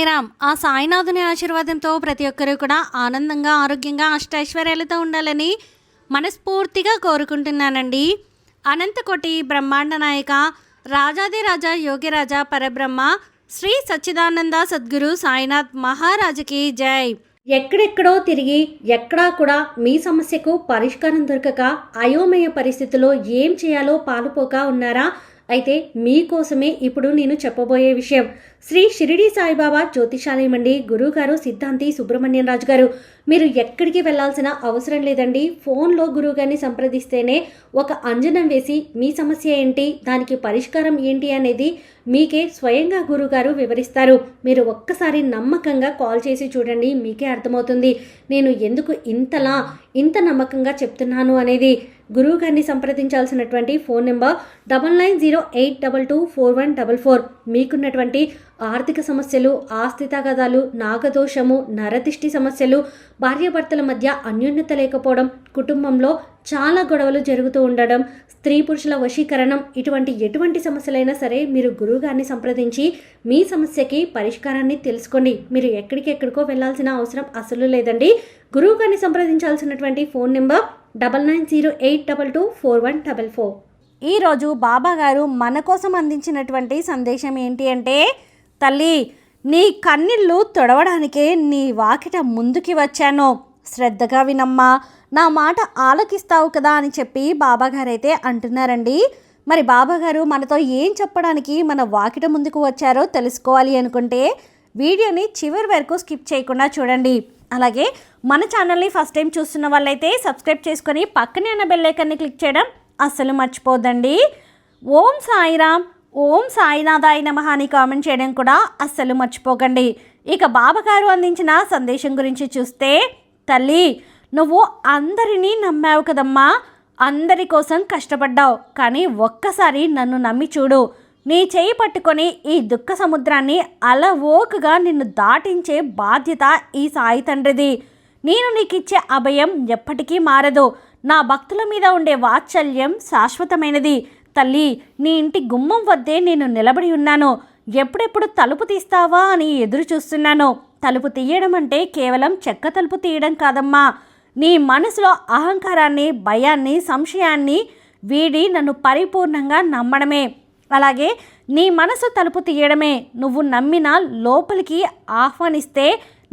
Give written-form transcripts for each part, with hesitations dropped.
సాయిరామ్. ఆ సాయినాథుని ఆశీర్వాదంతో ప్రతి ఒక్కరూ కూడా ఆనందంగా, ఆరోగ్యంగా, అష్టైశ్వర్యాలతో ఉండాలని మనస్ఫూర్తిగా కోరుకుంటున్నానండి. అనంతకోటి బ్రహ్మాండ నాయక రాజాదిరాజా యోగిరాజా పరబ్రహ్మ శ్రీ సచ్చిదానంద సద్గురు సాయినాథ్ మహారాజుకి జై. ఎక్కడెక్కడో తిరిగి ఎక్కడా కూడా మీ సమస్యకు పరిష్కారం దొరకక అయోమయ పరిస్థితిలో ఏం చేయాలో పాలుపోక ఉన్నారా? అయితే మీకోసమే ఇప్పుడు నేను చెప్పబోయే విషయం శ్రీ షిరిడి సాయిబాబా జ్యోతిషాలయం అండి. గురువుగారు సిద్ధాంతి సుబ్రహ్మణ్యం రాజు గారు. మీరు ఎక్కడికి వెళ్లాల్సిన అవసరం లేదండి. ఫోన్లో గురువుగారిని సంప్రదిస్తేనే ఒక అంజనం వేసి మీ సమస్య ఏంటి, దానికి పరిష్కారం ఏంటి అనేది మీకే స్వయంగా గురువుగారు వివరిస్తారు. మీరు ఒక్కసారి నమ్మకంగా కాల్ చేసి చూడండి, మీకే అర్థమవుతుంది నేను ఎందుకు ఇంత నమ్మకంగా చెప్తున్నాను అనేది. గురువు గారిని సంప్రదించాల్సినటువంటి ఫోన్ నెంబర్ 9908224144. మీకున్నటువంటి ఆర్థిక సమస్యలు, ఆస్తి తగాదాలు, నాగదోషము, నరదిష్టి సమస్యలు, భార్యాభర్తల మధ్య అన్యోన్యత లేకపోవడం, కుటుంబంలో చాలా గొడవలు జరుగుతూ ఉండడం, స్త్రీ పురుషుల వశీకరణం, ఎటువంటి సమస్యలైనా సరే మీరు గురువు గారిని సంప్రదించి మీ సమస్యకి పరిష్కారాన్ని తెలుసుకోండి. మీరు ఎక్కడికో వెళ్ళాల్సిన అవసరం అసలు లేదండి. గురువు గారిని సంప్రదించాల్సినటువంటి ఫోన్ నెంబర్ 9908224144. ఈరోజు బాబా గారు మన కోసం అందించినటువంటి సందేశం ఏంటి అంటే, తల్లి నీ కన్నీళ్ళు తొడవడానికే నీ వాకిట ముందుకి వచ్చాను, శ్రద్ధగా వినమ్మా, నా మాట ఆలకిస్తావు కదా అని చెప్పి బాబాగారు అయితే అంటున్నారండి. మరి బాబాగారు మనతో ఏం చెప్పడానికి మన వాకిట ముందుకు వచ్చారో తెలుసుకోవాలి అనుకుంటే వీడియోని చివరి వరకు స్కిప్ చేయకుండా చూడండి. అలాగే మన ఛానల్ని ఫస్ట్ టైం చూస్తున్న వాళ్ళైతే సబ్స్క్రైబ్ చేసుకొని పక్కనే ఉన్న బెల్ ఐకాన్ని క్లిక్ చేయడం అస్సలు మర్చిపోద్దండి. ఓం సాయిరామ్, ఓం సాయినాథాయ నమః అని కామెంట్ చేయడం కూడా అస్సలు మర్చిపోకండి. ఇక బాబాగారు అందించిన సందేశం గురించి చూస్తే, తల్లి నువ్వు అందరినీ నమ్మావు కదమ్మా, అందరి కోసం కష్టపడ్డావు, కానీ ఒక్కసారి నన్ను నమ్మి చూడు. నీ చేయి పట్టుకొని ఈ దుఃఖ సముద్రాన్ని అలవోకగా నిన్ను దాటించే బాధ్యత ఈ సాయి తండ్రిది. నేను నీకిచ్చే అభయం ఎప్పటికీ మారదు. నా భక్తుల మీద ఉండే వాత్సల్యం శాశ్వతమైనది. తల్లి నీ ఇంటి గుమ్మం వద్దే నేను నిలబడి ఉన్నాను. ఎప్పుడెప్పుడు తలుపు తీస్తావా అని ఎదురు చూస్తున్నాను. తలుపు తీయడం అంటే కేవలం చెక్క తలుపు తీయడం కాదమ్మా, నీ మనసులో అహంకారాన్ని, భయాన్ని, సంశయాన్ని వీడి నన్ను పరిపూర్ణంగా నమ్మడమే. అలాగే నీ మనసు తలుపు తీయడమే. నువ్వు నమ్మిన లోపలికి ఆహ్వానిస్తే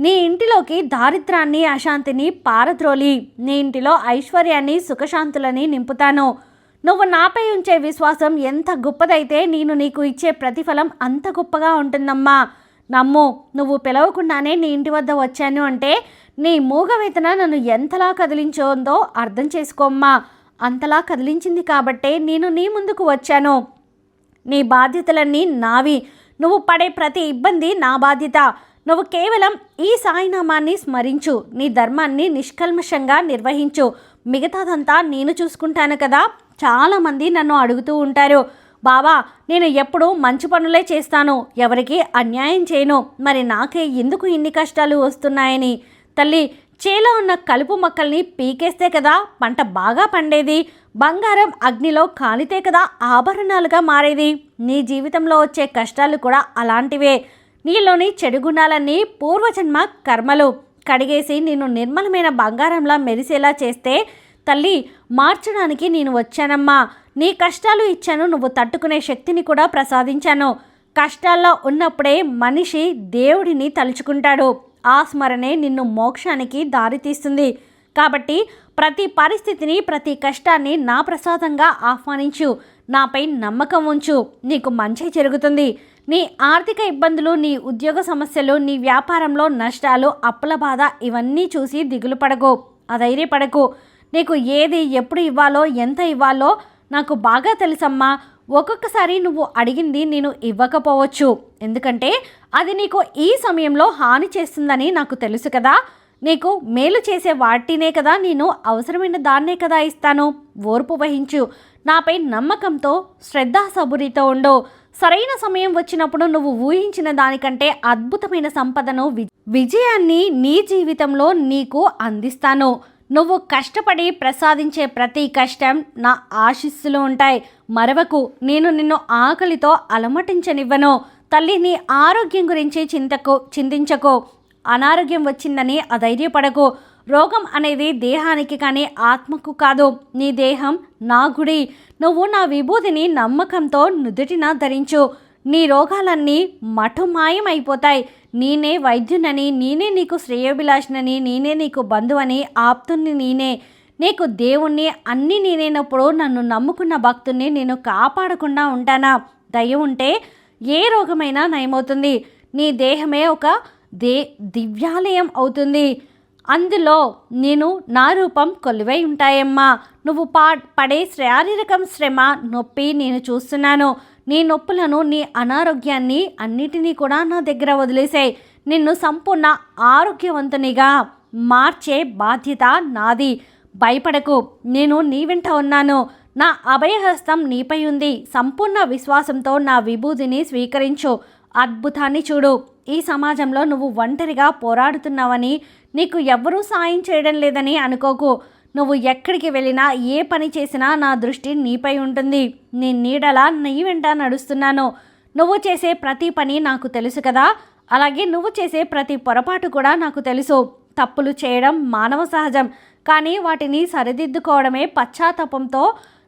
నీ ఇంటిలోకి దారిద్రాన్ని, అశాంతిని పారద్రోలి నీ ఇంటిలో ఐశ్వర్యాన్ని, సుఖశాంతులని నింపుతాను. నువ్వు నాపై ఉంచే విశ్వాసం ఎంత గొప్పదైతే నేను నీకు ఇచ్చే ప్రతిఫలం అంత గొప్పగా ఉంటుందమ్మా. నమ్ము. నువ్వు పిలవకుండానే నీ ఇంటి వద్ద వచ్చాను అంటే నీ మూగవేతన నన్ను ఎంతలా కదిలించోందో అర్థం చేసుకోమ్మా. అంతలా కదిలించింది కాబట్టే నేను నీ ముందుకు వచ్చాను. నీ బాధ్యతలన్నీ నావి. నువ్వు పడే ప్రతి ఇబ్బంది నా బాధ్యత. నువ్వు కేవలం ఈ సాయినామాన్ని స్మరించు, నీ ధర్మాన్ని నిష్కల్మషంగా నిర్వహించు, మిగతాదంతా నేను చూసుకుంటాను కదా. చాలామంది నన్ను అడుగుతూ ఉంటారు, బాబా నేను ఎప్పుడూ మంచి పనులే చేస్తాను, ఎవరికి అన్యాయం చేయను, మరి నాకే ఎందుకు ఇన్ని కష్టాలు వస్తున్నాయని. తల్లి చేలో ఉన్న కలుపు మొక్కల్ని పీకేస్తే కదా పంట బాగా పండేది. బంగారం అగ్నిలో కాలితే కదా ఆభరణాలుగా మారేది. నీ జీవితంలో వచ్చే కష్టాలు కూడా అలాంటివే. నీలోని చెడు గుణాలన్నీ పూర్వజన్మ కర్మలు కడిగేసి నిన్ను నిర్మలమైన బంగారంలా మెరిసేలా చేస్తే, తల్లి మార్చడానికి నేను వచ్చానమ్మా. నీ కష్టాలు ఇచ్చాను, నువ్వు తట్టుకునే శక్తిని కూడా ప్రసాదించాను. కష్టాల్లో ఉన్నప్పుడే మనిషి దేవుడిని తలుచుకుంటాడు. ఆ స్మరణే నిన్ను మోక్షానికి దారితీస్తుంది. కాబట్టి ప్రతి పరిస్థితిని, ప్రతి కష్టాన్ని నా ప్రసాదంగా ఆహ్వానించు. నాపై నమ్మకం ఉంచు, నీకు మంచి జరుగుతుంది. నీ ఆర్థిక ఇబ్బందులు, నీ ఉద్యోగ సమస్యలు, నీ వ్యాపారంలో నష్టాలు, అప్పుల బాధ ఇవన్నీ చూసి దిగులు పడకు, అధైర్యపడకు. నీకు ఏది ఎప్పుడు ఇవ్వాలో, ఎంత ఇవ్వాలో నాకు బాగా తెలుసమ్మా. ఒక్కొక్కసారి నువ్వు అడిగింది నేను ఇవ్వకపోవచ్చు, ఎందుకంటే అది నీకు ఈ సమయంలో హాని చేస్తుందని నాకు తెలుసు కదా. నీకు మేలు చేసే వాటినే కదా నేను అవసరమైన దాన్నే కదా ఇస్తాను. ఓర్పు వహించు. నాపై నమ్మకంతో, శ్రద్ధాసబురితో ఉండు. సరైన సమయం వచ్చినప్పుడు నువ్వు ఊహించిన దానికంటే అద్భుతమైన సంపదను, విజయాన్ని నీ జీవితంలో నీకు అందిస్తాను. నువ్వు కష్టపడి ప్రసాదించే ప్రతి కష్టం నా ఆశీస్సులు ఉంటాయి. మరవకు, నేను నిన్ను ఆకలితో అలమటించనివ్వను. తల్లి, నీ ఆరోగ్యం గురించి చింతించకు. అనారోగ్యం వచ్చిందని అధైర్యపడకు. రోగం అనేది దేహానికి కానీ ఆత్మకు కాదు. నీ దేహం నా గుడి. నువ్వు నా విభూతిని నమ్మకంతో నుదుటిన ధరించు. నీ రోగాలన్నీ మటుమాయమైపోతాయి. నేనే వైద్యునని, నేనే నీకు శ్రేయోభిలాషినని, నేనే నీకు బంధువని, ఆప్తుని నేనే, నీకు దేవుణ్ణి, అన్నీ నేనైనప్పుడు నన్ను నమ్ముకున్న భక్తుణ్ణి నేను కాపాడకుండా ఉంటానా? దయ ఉంటే ఏ రోగమైనా నయమవుతుంది. నీ దేహమే ఒక దివ్యాలయం అవుతుంది. అందులో నేను నా రూపం కొలువై ఉంటాయమ్మా. నువ్వు పడే శారీరక శ్రమ, నొప్పి నేను చూస్తున్నాను. నీ నొప్పులను, నీ అనారోగ్యాన్ని అన్నిటినీ కూడా నా దగ్గర వదిలేసాయి. నిన్ను సంపూర్ణ ఆరోగ్యవంతునిగా మార్చే బాధ్యత నాది. భయపడకు, నేను నీ వెంట ఉన్నాను. నా అభయహస్తం నీపై ఉంది. సంపూర్ణ విశ్వాసంతో నా విభూతిని స్వీకరించు. అద్భుతాన్ని చూడు. ఈ సమాజంలో నువ్వు ఒంటరిగా పోరాడుతున్నావని, నీకు ఎవ్వరూ సాయం చేయడం లేదని అనుకోకు. నువ్వు ఎక్కడికి వెళ్ళినా, ఏ పని చేసినా నా దృష్టి నీపై ఉంటుంది. నీ నీడలా నీ వెంట నడుస్తున్నాను. నువ్వు చేసే ప్రతి పని నాకు తెలుసు కదా. అలాగే నువ్వు చేసే ప్రతి పొరపాటు కూడా నాకు తెలుసు. తప్పులు చేయడం మానవ సహజం. కానీ వాటిని సరిదిద్దుకోవడమే పశ్చాత్తాపంతో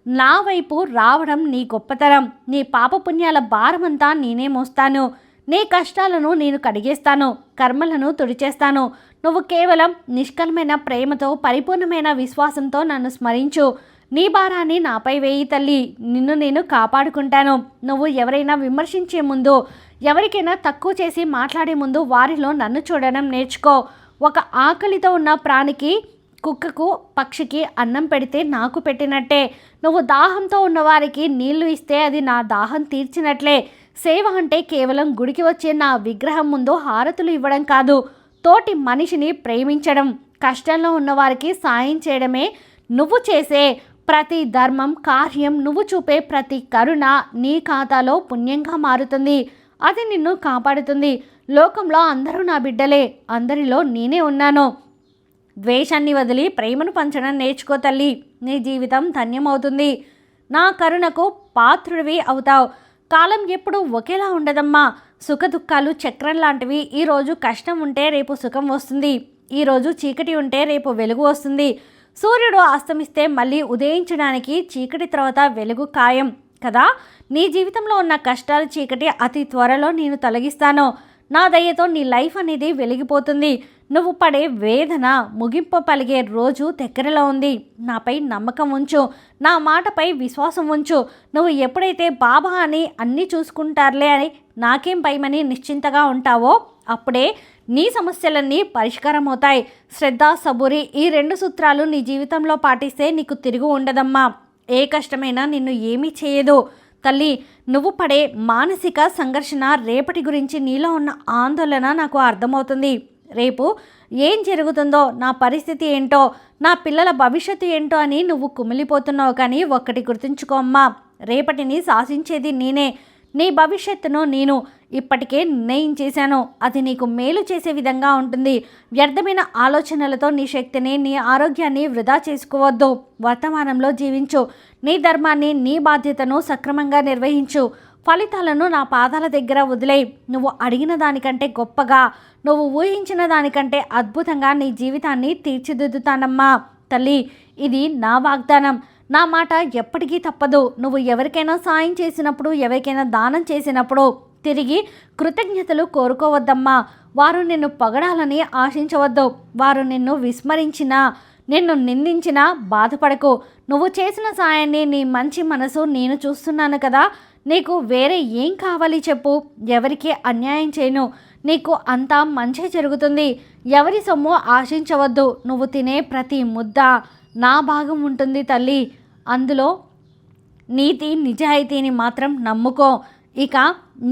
నా వైపు రావడం నీ గొప్పతనం. నీ పాపపుణ్యాల భారమంతా నేనే మోస్తాను. నీ కష్టాలను నేను కడిగేస్తాను, కర్మలను తుడిచేస్తాను. నువ్వు కేవలం నిష్కలమైన ప్రేమతో, పరిపూర్ణమైన విశ్వాసంతో నన్ను స్మరించు. నీ భారాన్ని నాపై వేయి తల్లి. నిన్ను నేను కాపాడుకుంటాను. నువ్వు ఎవరైనా విమర్శించే ముందు, ఎవరికైనా తక్కువ చేసి మాట్లాడే ముందు వారిలో నన్ను చూడడం నేర్చుకో. ఒక ఆకలితో ఉన్న ప్రాణికి, కుక్కకు, పక్షికి అన్నం పెడితే నాకు పెట్టినట్టే. నువ్వు దాహంతో ఉన్నవారికి నీళ్లు ఇస్తే అది నా దాహం తీర్చినట్లే. సేవ అంటే కేవలం గుడికి వచ్చే నా విగ్రహం ముందు హారతులు ఇవ్వడం కాదు. తోటి మనిషిని ప్రేమించడం, కష్టంలో ఉన్నవారికి సాయం చేయడమే నువ్వు చేసే ప్రతి ధర్మం కార్యం. నువ్వు చూపే ప్రతి కరుణ నీ ఖాతాలో పుణ్యంగా మారుతుంది. అది నిన్ను కాపాడుతుంది. లోకంలో అందరూ నా బిడ్డలే, అందరిలో నేనే ఉన్నాను. ద్వేషాన్ని వదిలి ప్రేమను పంచడం నేర్చుకో తల్లి. నీ జీవితం ధన్యమవుతుంది. నా కరుణకు పాత్రుడివి అవుతావు. కాలం ఎప్పుడు ఒకేలా ఉండదమ్మా. సుఖదుఖాలు చక్రం లాంటివి. ఈరోజు కష్టం ఉంటే రేపు సుఖం వస్తుంది. ఈరోజు చీకటి ఉంటే రేపు వెలుగు వస్తుంది. సూర్యుడు అస్తమిస్తే మళ్ళీ ఉదయించడానికి చీకటి తర్వాత వెలుగు ఖాయం కదా. నీ జీవితంలో ఉన్న కష్టాలు, చీకటి అతి త్వరలో నేను తొలగిస్తాను. నా దయతో నీ లైఫ్ అనేది వెలిగిపోతుంది. నువ్వు పడే వేదన ముగింపు పలిగే రోజు దగ్గరలో ఉంది. నాపై నమ్మకం ఉంచు. నా మాటపై విశ్వాసం ఉంచు. నువ్వు ఎప్పుడైతే బాబా అని అన్నీ చూసుకుంటారులే అని, నాకేం భయమని నిశ్చింతగా ఉంటావో అప్పుడే నీ సమస్యలన్నీ పరిష్కారం అవుతాయి. శ్రద్ధ, సబూరి ఈ 2 సూత్రాలు నీ జీవితంలో పాటిస్తే నీకు తిరుగు ఉండదమ్మా. ఏ కష్టమైనా నిన్ను ఏమీ చేయదు తల్లి. నువ్వు పడే మానసిక సంఘర్షణ, రేపటి గురించి నీలో ఉన్న ఆందోళన నాకు అర్థమవుతుంది. రేపు ఏం జరుగుతుందో, నా పరిస్థితి ఏంటో, నా పిల్లల భవిష్యత్తు ఏంటో అని నువ్వు కుమిలిపోతున్నావు. కానీ ఒక్కటి గుర్తుంచుకో అమ్మా, రేపటిని శాసించేది నేనే. నీ భవిష్యత్తును నేను ఇప్పటికే నిర్ణయించేశాను. అది నీకు మేలు చేసే విధంగా ఉంటుంది. వ్యర్థమైన ఆలోచనలతో నీ శక్తిని, నీ ఆరోగ్యాన్ని వృధా చేసుకోవద్దు. వర్తమానంలో జీవించు. నీ ధర్మాన్ని, నీ బాధ్యతను సక్రమంగా నిర్వహించు. ఫలితాలను నా పాదాల దగ్గర వదిలేయి. నువ్వు అడిగిన దానికంటే గొప్పగా, నువ్వు ఊహించిన దానికంటే అద్భుతంగా నీ జీవితాన్ని తీర్చిదిద్దుతానమ్మా తల్లి. ఇది నా వాగ్దానం. నా మాట ఎప్పటికీ తప్పదు. నువ్వు ఎవరికైనా సాయం చేసినప్పుడు, ఎవరికైనా దానం చేసినప్పుడు తిరిగి కృతజ్ఞతలు కోరుకోవద్దమ్మా. వారు నిన్ను పొగడాలని ఆశించవద్దు. వారు నిన్ను విస్మరించినా, నిన్ను నిందించినా బాధపడకు. నువ్వు చేసిన సాయాన్ని, నీ మంచి మనసు నేను చూస్తున్నాను కదా. నీకు వేరే ఏం కావాలి చెప్పు. ఎవరికి అన్యాయం చేయను. నీకు అంతా మంచి జరుగుతుంది. ఎవరి సొమ్ము ఆశించవద్దు. నువ్వు తినే ప్రతి ముద్ద నా భాగం ఉంటుంది తల్లి. అందులో నీతి, నిజాయితీని మాత్రం నమ్ముకో. ఇక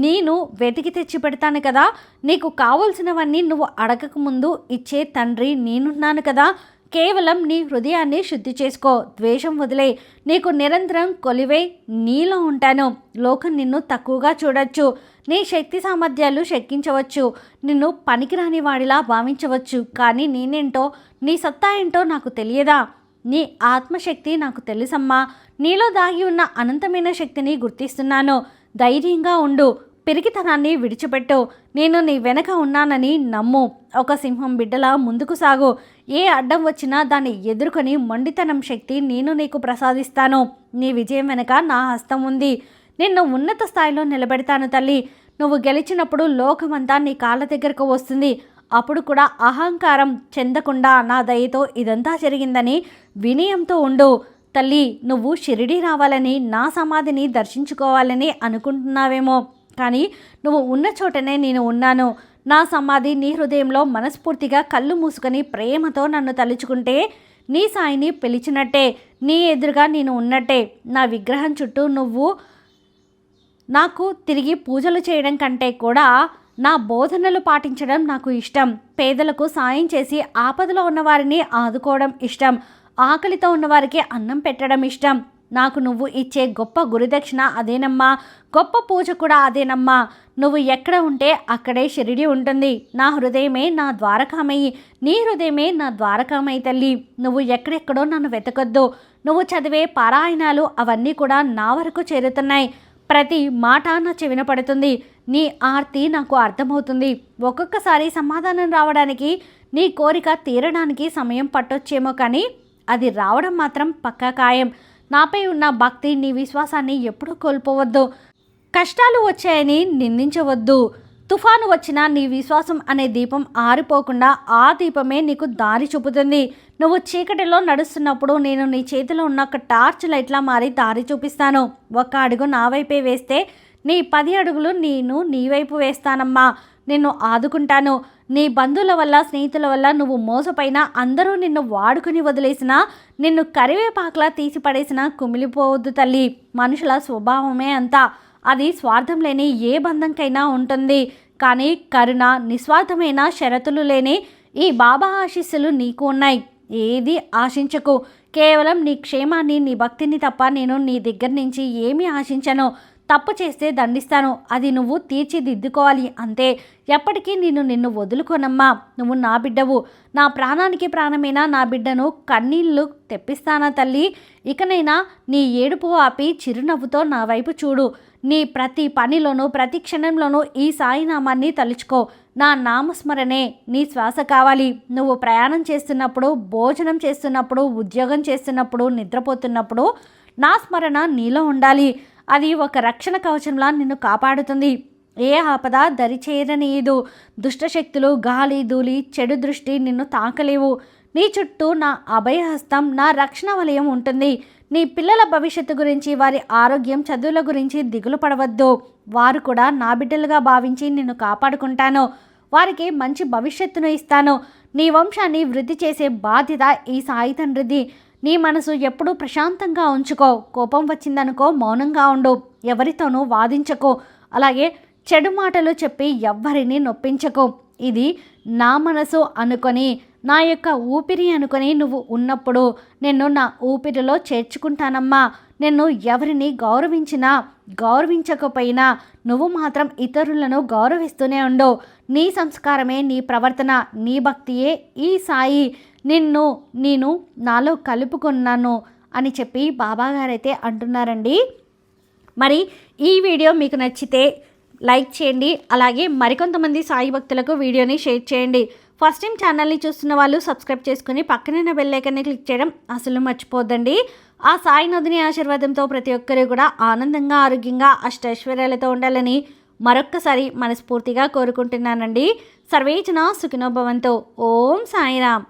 నేను వెతికి తెచ్చి పెడతాను కదా. నీకు కావలసినవన్నీ నువ్వు అడగకముందు ఇచ్చే తండ్రి నేనున్నాను కదా. కేవలం నీ హృదయాన్ని శుద్ధి చేసుకో. ద్వేషం వదిలే. నీకు నిరంతరం కొలివై నీలో ఉంటాను. లోకం నిన్ను తక్కువగా చూడొచ్చు. నీ శక్తి సామర్థ్యాలు శక్కించవచ్చు. నిన్ను పనికిరాని వాడిలా భావించవచ్చు. కానీ నేనేంటో, నీ సత్తా ఏంటో నాకు తెలియదా? నీ ఆత్మశక్తి నాకు తెలుసమ్మా. నీలో దాగి ఉన్న అనంతమైన శక్తిని గుర్తిస్తున్నాను. ధైర్యంగా ఉండు. పిరికితనాన్ని విడిచిపెట్టు. నేను నీ వెనక ఉన్నానని నమ్ము. ఒక సింహం బిడ్డలా ముందుకు సాగు. ఏ అడ్డం వచ్చినా దాన్ని ఎదుర్కొని మొండితనం శక్తి నేను నీకు ప్రసాదిస్తాను. నీ విజయం వెనక నా హస్తం ఉంది. నిన్ను ఉన్నత స్థాయిలో నిలబెడతాను తల్లి. నువ్వు గెలిచినప్పుడు లోకమంతా నీ కాళ్ళ దగ్గరకు వస్తుంది. అప్పుడు కూడా అహంకారం చెందకుండా నా దయతో ఇదంతా జరిగిందని వినయంతో ఉండు. తల్లి, నువ్వు షిరిడి రావాలని, నా సమాధిని దర్శించుకోవాలని అనుకుంటున్నావేమో, కానీ నువ్వు ఉన్న చోటనే నేను ఉన్నాను. నా సమాధి నీ హృదయంలో మనస్ఫూర్తిగా కళ్ళు మూసుకొని ప్రేమతో నన్ను తలుచుకుంటే నీ సాయిని పిలిచినట్టే, నీ ఎదురుగా నేను ఉన్నట్టే. నా విగ్రహం చుట్టూ నువ్వు నాకు తిరిగి పూజలు చేయడం కంటే కూడా నా బోధనలు పాటించడం నాకు ఇష్టం. పేదలకు సాయం చేసి ఆపదలో ఉన్నవారిని ఆదుకోవడం ఇష్టం. ఆకలితో ఉన్నవారికి అన్నం పెట్టడం ఇష్టం. నాకు నువ్వు ఇచ్చే గొప్ప గురుదక్షిణ అదేనమ్మా. గొప్ప పూజ కూడా అదేనమ్మా. నువ్వు ఎక్కడ ఉంటే అక్కడే షిరిడి ఉంటుంది. నా హృదయమే నా ద్వారకామయ్యి. నీ హృదయమే నా ద్వారకామయ్యి తల్లి. నువ్వు ఎక్కడెక్కడో నన్ను వెతకొద్దు. నువ్వు చదివే పారాయణాలు అవన్నీ కూడా నా వరకు చేరుతున్నాయి. ప్రతి మాట నా చెవిన పడుతుంది. నీ ఆర్తి నాకు అర్థమవుతుంది. ఒక్కొక్కసారి సమాధానం రావడానికి, నీ కోరిక తీరడానికి సమయం పట్టొచ్చేమో, కానీ అది రావడం మాత్రం పక్కా ఖాయం. నాపై ఉన్న భక్తి, నీ విశ్వాసాన్ని ఎప్పుడూ కోల్పోవద్దు. కష్టాలు వచ్చాయని నిందించవద్దు. తుఫాను వచ్చినా నీ విశ్వాసం అనే దీపం ఆరిపోకుండా ఆ దీపమే నీకు దారి చూపుతుంది. నువ్వు చీకటిలో నడుస్తున్నప్పుడు నేను నీ చేతిలో ఉన్న ఒక టార్చ్ లైట్లా మారి దారి చూపిస్తాను. ఒక్క అడుగు నా వైపే వేస్తే నీ 10 అడుగులు నేను నీ వైపు వేస్తానమ్మా. నిన్ను ఆదుకుంటాను. నీ బంధువుల వల్ల, స్నేహితుల వల్ల నువ్వు మోసపోయినా, అందరూ నిన్ను వాడుకుని వదిలేసినా, నిన్ను కరివేపాకులా తీసి పడేసినా కుమిలిపోవద్దు తల్లి. మనుషుల స్వభావమే అంతా. అది స్వార్థం లేని ఏ బంధంకైనా ఉంటుంది. కానీ కరుణ, నిస్వార్థమైన షరతులు లేని ఈ బాబా ఆశీస్సులు నీకు ఉన్నాయి. ఏది ఆశించకు. కేవలం నీ క్షేమాన్ని, నీ భక్తిని తప్ప నేను నీ దగ్గర నుంచి ఏమీ ఆశించను. తప్పు చేస్తే దండిస్తాను. అది నువ్వు తీర్చిదిద్దుకోవాలి అంతే. ఎప్పటికీ నిన్ను వదులుకోనమ్మా. నువ్వు నా బిడ్డవు. నా ప్రాణానికి ప్రాణమైన నా బిడ్డను కన్నీళ్లు తెప్పిస్తానా తల్లి? ఇకనైనా నీ ఏడుపు ఆపి చిరునవ్వుతో నా వైపు చూడు. నీ ప్రతి పనిలోనూ, ప్రతి క్షణంలోనూ ఈ సాయినామాన్ని తలుచుకో. నా నామస్మరణే నీ శ్వాస కావాలి. నువ్వు ప్రయాణం చేస్తున్నప్పుడు, భోజనం చేస్తున్నప్పుడు, ఉద్యోగం చేస్తున్నప్పుడు, నిద్రపోతున్నప్పుడు నా స్మరణ నీలో ఉండాలి. అది ఒక రక్షణ కవచంలా నిన్ను కాపాడుతుంది. ఏ ఆపద దరిచేరనీయదు. దుష్టశక్తులు, గాలి, ధూళి, చెడు దృష్టి నిన్ను తాకలేవు. నీ చుట్టూ నా అభయహస్తం, నా రక్షణ వలయం ఉంటుంది. నీ పిల్లల భవిష్యత్తు గురించి, వారి ఆరోగ్యం, చదువుల గురించి దిగులు పడవద్దు. వారు కూడా నా బిడ్డలుగా భావించి నిన్ను కాపాడుకుంటాను. వారికి మంచి భవిష్యత్తును ఇస్తాను. నీ వంశాన్ని వృద్ధి చేసే బాధ్యత ఈ సాయి తండ్రిది. నీ మనసు ఎప్పుడూ ప్రశాంతంగా ఉంచుకో. కోపం వచ్చిందనుకో మౌనంగా ఉండు. ఎవరితోనూ వాదించకు. అలాగే చెడు మాటలు చెప్పి ఎవ్వరిని నొప్పించకు. ఇది నా మనసు అనుకొని, నా యొక్క ఊపిరి అనుకొని నువ్వు ఉన్నప్పుడు నిన్ను నా ఊపిరిలో చేర్చుకుంటానమ్మా. నిన్ను ఎవరిని గౌరవించినా, గౌరవించకపోయినా నువ్వు మాత్రం ఇతరులను గౌరవిస్తూనే ఉండు. నీ సంస్కారమే నీ ప్రవర్తన, నీ భక్తియే ఈ సాయి. నేను నాలో కలుపుకున్నాను అని చెప్పి బాబాగారైతే అంటున్నారండి. మరి ఈ వీడియో మీకు నచ్చితే లైక్ చేయండి. అలాగే మరికొంతమంది సాయి భక్తులకు వీడియోని షేర్ చేయండి. ఫస్ట్ టైం ఛానల్ని చూస్తున్న వాళ్ళు సబ్స్క్రైబ్ చేసుకుని పక్కన బెల్ ఐకాన్ని క్లిక్ చేయడం అసలు మర్చిపోద్దండి. ఆ సాయినాథుని ఆశీర్వాదంతో ప్రతి ఒక్కరు కూడా ఆనందంగా, ఆరోగ్యంగా, అష్టైశ్వర్యాలతో ఉండాలని మరొక్కసారి మనస్ఫూర్తిగా కోరుకుంటున్నానండి. సర్వేజన సుఖినో భవంతు. ఓం సాయిరామ్.